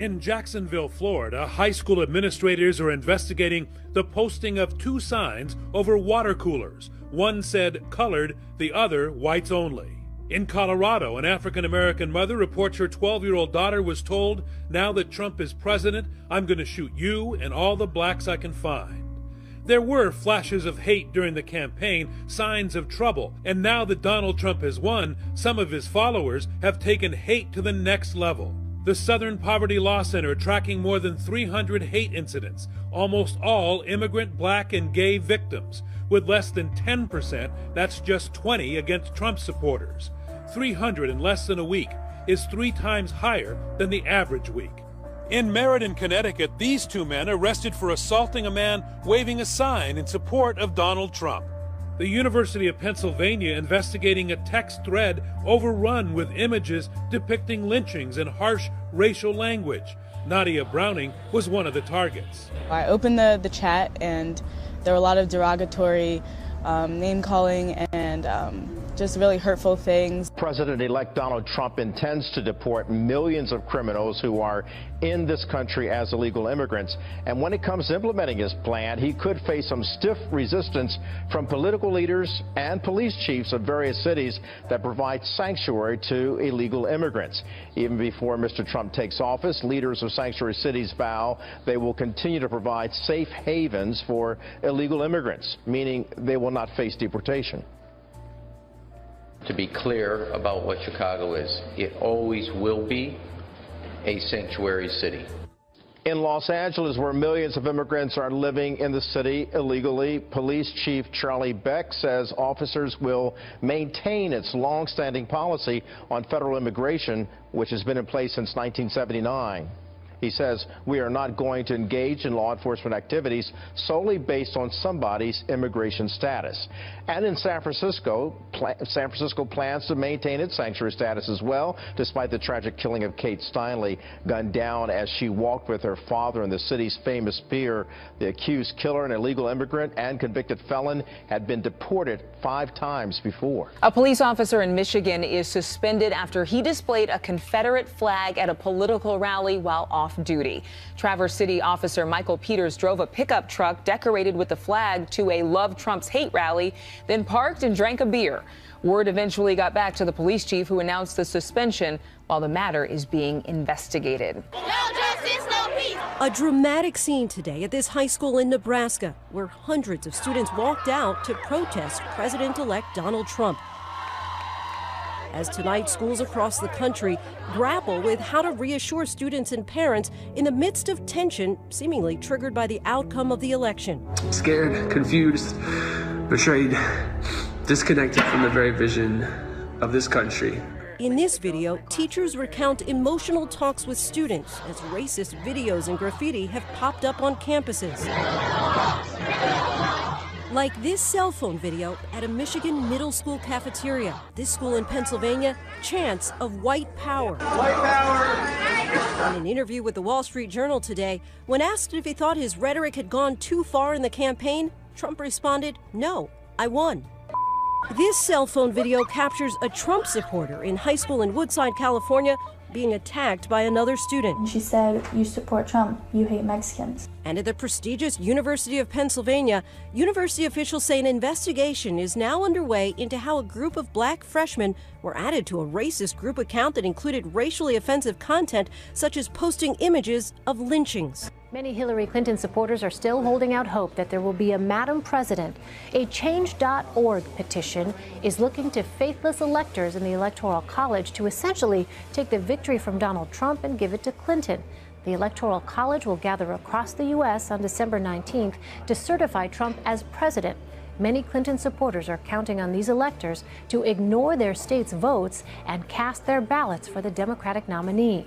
In Jacksonville, Florida, high school administrators are investigating the posting of 2 signs over water coolers. One said colored, the other whites only. In Colorado, an African-American mother reports her 12-year-old daughter was told, "Now that Trump is president, I'm going to shoot you and all the blacks I can find." There were flashes of hate during the campaign, signs of trouble, and now that Donald Trump has won, some of his followers have taken hate to the next level. The Southern Poverty Law Center tracking more than 300 hate incidents, almost all immigrant, black, and gay victims, with less than 10%, that's just 20, against Trump supporters. 300 in less than a week is 3 times higher than the average week. In Meriden, Connecticut, these 2 men arrested for assaulting a man waving a sign in support of Donald Trump. The University of Pennsylvania investigating a text thread overrun with images depicting lynchings and harsh racial language. Nadia Browning was one of the targets. I opened the chat and there were a lot of derogatory name-calling and just really hurtful things. President-elect Donald Trump intends to deport millions of criminals who are in this country as illegal immigrants. And when it comes to implementing his plan, he could face some stiff resistance from political leaders and police chiefs of various cities that provide sanctuary to illegal immigrants. Even before Mr. Trump takes office, leaders of sanctuary cities vow they will continue to provide safe havens for illegal immigrants, meaning they will not face deportation. To be clear about what Chicago is, it always will be a sanctuary city. In Los Angeles, where millions of immigrants are living in the city illegally, Police Chief Charlie Beck says officers will maintain its long-standing policy on federal immigration, which has been in place since 1979. He says, "We are not going to engage in law enforcement activities solely based on somebody's immigration status." And in San Francisco plans to maintain its sanctuary status as well, despite the tragic killing of Kate Steinle, gunned down as she walked with her father on the city's famous pier. The accused killer, an illegal immigrant and convicted felon, had been deported 5 times before. A police officer in Michigan is suspended after he displayed a Confederate flag at a political rally while off duty. Traverse City officer Michael Peters drove a pickup truck decorated with the flag to a Love Trump's Hate rally, then parked and drank a beer. Word eventually got back to the police chief, who announced the suspension while the matter is being investigated. No justice, no peace. A dramatic scene today at this high school in Nebraska, where hundreds of students walked out to protest President-elect Donald Trump. As tonight, schools across the country grapple with how to reassure students and parents in the midst of tension seemingly triggered by the outcome of the election. Scared, confused, betrayed, disconnected from the very vision of this country. In this video, teachers recount emotional talks with students as racist videos and graffiti have popped up on campuses. Like this cell phone video at a Michigan middle school cafeteria. This school in Pennsylvania, chants of white power. White power! In an interview with the Wall Street Journal today, when asked if he thought his rhetoric had gone too far in the campaign, Trump responded, "No, I won." This cell phone video captures a Trump supporter in high school in Woodside, California, being attacked by another student. She said, "You support Trump, you hate Mexicans." And at the prestigious University of Pennsylvania, university officials say an investigation is now underway into how a group of black freshmen were added to a racist group account that included racially offensive content, such as posting images of lynchings. Many Hillary Clinton supporters are still holding out hope that there will be a Madam President. A Change.org petition is looking to faithless electors in the Electoral College to essentially take the victory from Donald Trump and give it to Clinton. The Electoral College will gather across the U.S. on December 19th to certify Trump as president. Many Clinton supporters are counting on these electors to ignore their state's votes and cast their ballots for the Democratic nominee.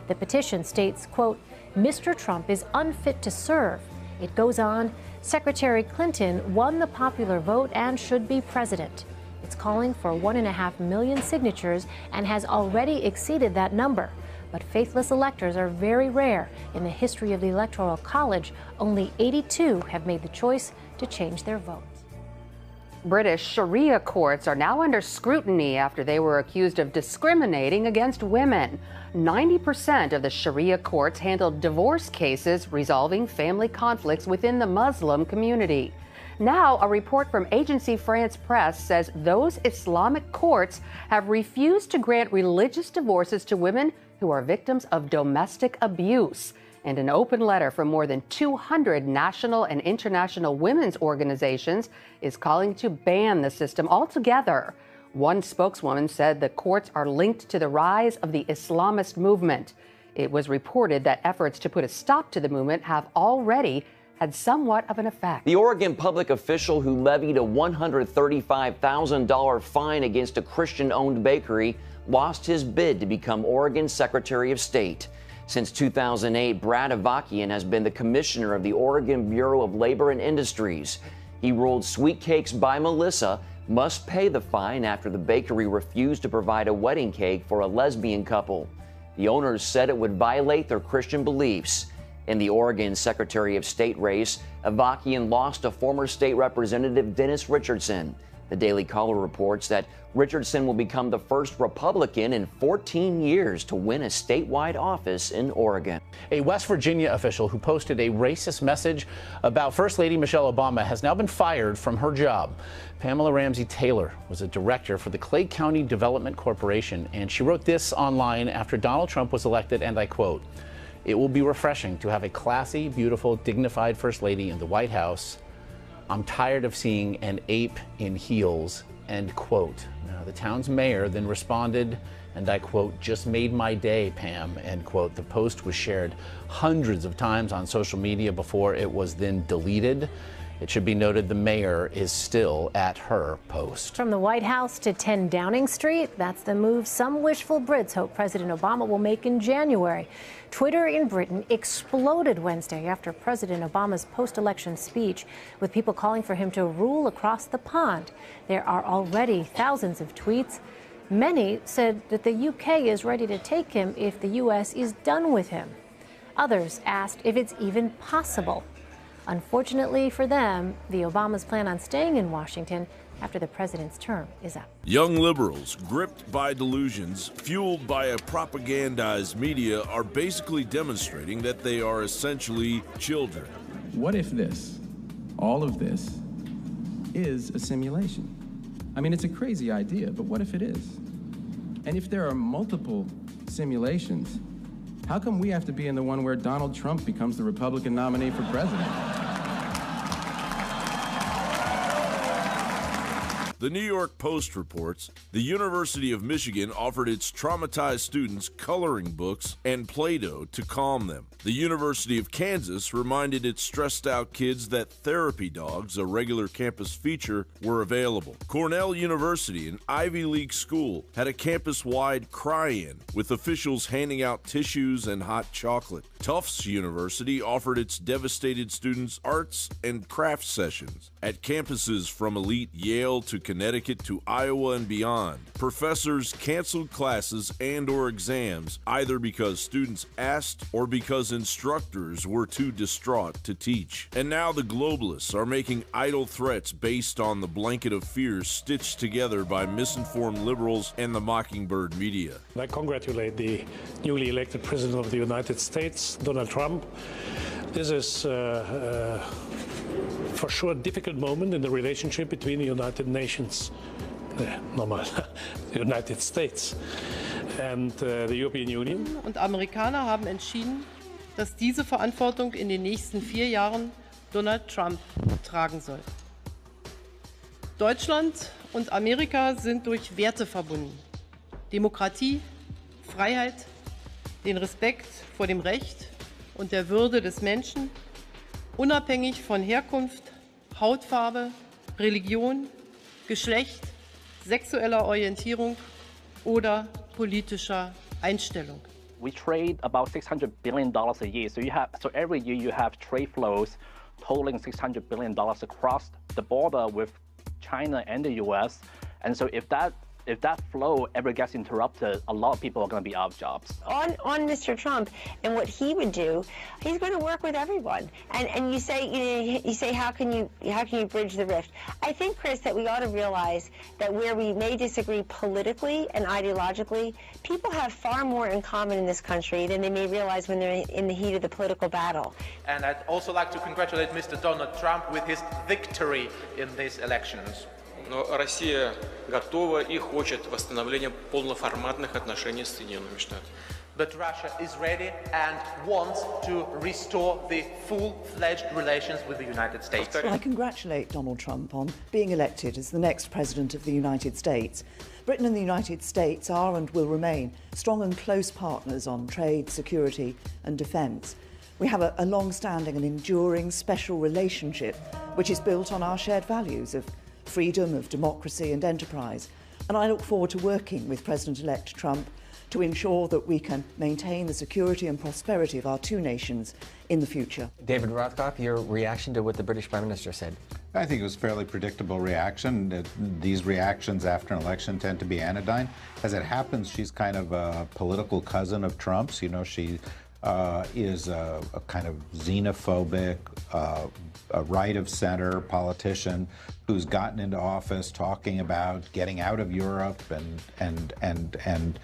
The petition states, quote, "Mr. Trump is unfit to serve." It goes on, "Secretary Clinton won the popular vote and should be president." It's calling for 1.5 million signatures and has already exceeded that number. But faithless electors are very rare. In the history of the Electoral College, only 82 have made the choice to change their votes. British Sharia courts are now under scrutiny after they were accused of discriminating against women. 90% of the Sharia courts handled divorce cases resolving family conflicts within the Muslim community. Now, a report from Agency France Presse says those Islamic courts have refused to grant religious divorces to women who are victims of domestic abuse. And an open letter from more than 200 national and international women's organizations is calling to ban the system altogether. One spokeswoman said the courts are linked to the rise of the Islamist movement. It was reported that efforts to put a stop to the movement have already had somewhat of an effect. The Oregon public official who levied a $135,000 fine against a Christian-owned bakery lost his bid to become Oregon's Secretary of State. Since 2008, Brad Avakian has been the commissioner of the Oregon Bureau of Labor and Industries. He ruled Sweet Cakes by Melissa must pay the fine after the bakery refused to provide a wedding cake for a lesbian couple. The owners said it would violate their Christian beliefs. In the Oregon Secretary of State race, Avakian lost to former state representative Dennis Richardson. The Daily Caller reports that Richardson will become the first Republican in 14 years to win a statewide office in Oregon. A West Virginia official who posted a racist message about First Lady Michelle Obama has now been fired from her job. Pamela Ramsey Taylor was a director for the Clay County Development Corporation, and she wrote this online after Donald Trump was elected, and I quote, "It will be refreshing to have a classy, beautiful, dignified First Lady in the White House. I'm tired of seeing an ape in heels," end quote. Now, the town's mayor then responded, and I quote, "Just made my day, Pam," end quote. The post was shared hundreds of times on social media before it was then deleted. It should be noted the mayor is still at her post. From the White House to 10 Downing Street, that's the move some wishful Brits hope President Obama will make in January. Twitter in Britain exploded Wednesday after President Obama's post-election speech, with people calling for him to rule across the pond. There are already thousands of tweets. Many said that the UK is ready to take him if the US is done with him. Others asked if it's even possible. Unfortunately for them, the Obamas plan on staying in Washington after the president's term is up. Young liberals, gripped by delusions, fueled by a propagandized media, are basically demonstrating that they are essentially children. What if this, all of this, is a simulation? I mean, it's a crazy idea, but what if it is? And if there are multiple simulations, how come we have to be in the one where Donald Trump becomes the Republican nominee for president? The New York Post reports the University of Michigan offered its traumatized students coloring books and Play-Doh to calm them. The University of Kansas reminded its stressed-out kids that therapy dogs, a regular campus feature, were available. Cornell University, an Ivy League school, had a campus-wide cry-in, with officials handing out tissues and hot chocolate. Tufts University offered its devastated students arts and crafts sessions at campuses from elite Yale to Connecticut to Iowa and beyond. Professors canceled classes and/or exams, either because students asked or because instructors were too distraught to teach. And now the globalists are making idle threats based on the blanket of fear stitched together by misinformed liberals and the mockingbird media. I congratulate the newly elected President of the United States, Donald Trump. This is for sure a difficult moment in the relationship between the United Nations, the United States, and the European Union. Und Amerikaner haben entschieden, dass diese Verantwortung in den nächsten 4 Jahren Donald Trump tragen soll. Deutschland und Amerika sind durch Werte verbunden. Demokratie, Freiheit, den Respekt vor dem Recht und der Würde des Menschen, unabhängig von Herkunft, Hautfarbe, Religion, Geschlecht, sexueller Orientierung oder politischer Einstellung. We trade about $600 billion a year. So every year you have trade flows totaling $600 billion across the border with China and the US. And so if that if that flow ever gets interrupted, a lot of people are going to be out of jobs. On Mr. Trump and what he would do, he's going to work with everyone. And you say how can you bridge the rift? I think, Chris, that we ought to realize that where we may disagree politically and ideologically, people have far more in common in this country than they may realize when they're in the heat of the political battle. And I'd also like to congratulate Mr. Donald Trump with his victory in these elections. Но Россия готова и хочет восстановления полноформатных отношений с Соединенными Штатами. But Russia is ready and wants to restore the full-fledged relations with the United States. I congratulate Donald Trump on being elected as the next President of the United States. Britain and the United States are and will remain strong and close partners on trade, security and defence. We have a long-standing and enduring special relationship which is built on our shared values of freedom, of democracy and enterprise. And I look forward to working with President-elect Trump to ensure that we can maintain the security and prosperity of our two nations in the future. David Rothkopf, your reaction to what the British Prime Minister said? I think it was a fairly predictable reaction. These reactions after an election tend to be anodyne. As it happens, she's kind of a political cousin of Trump's. You know, she is a kind of xenophobic, a right-of-center politician who's gotten into office talking about getting out of Europe and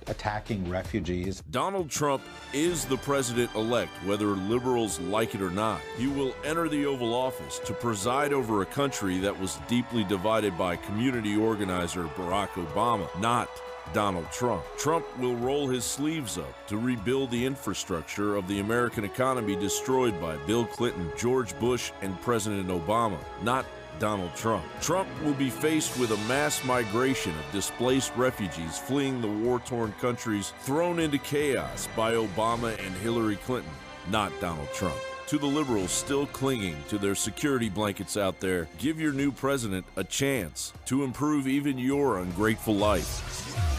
attacking refugees. Donald Trump is the president-elect, whether liberals like it or not. He will enter the Oval Office to preside over a country that was deeply divided by community organizer Barack Obama, not Donald Trump. Trump will roll his sleeves up to rebuild the infrastructure of the American economy destroyed by Bill Clinton, George Bush, and President Obama, not Donald Trump. Trump will be faced with a mass migration of displaced refugees fleeing the war-torn countries thrown into chaos by Obama and Hillary Clinton, not Donald Trump. To the liberals still clinging to their security blankets out there, give your new president a chance to improve even your ungrateful life.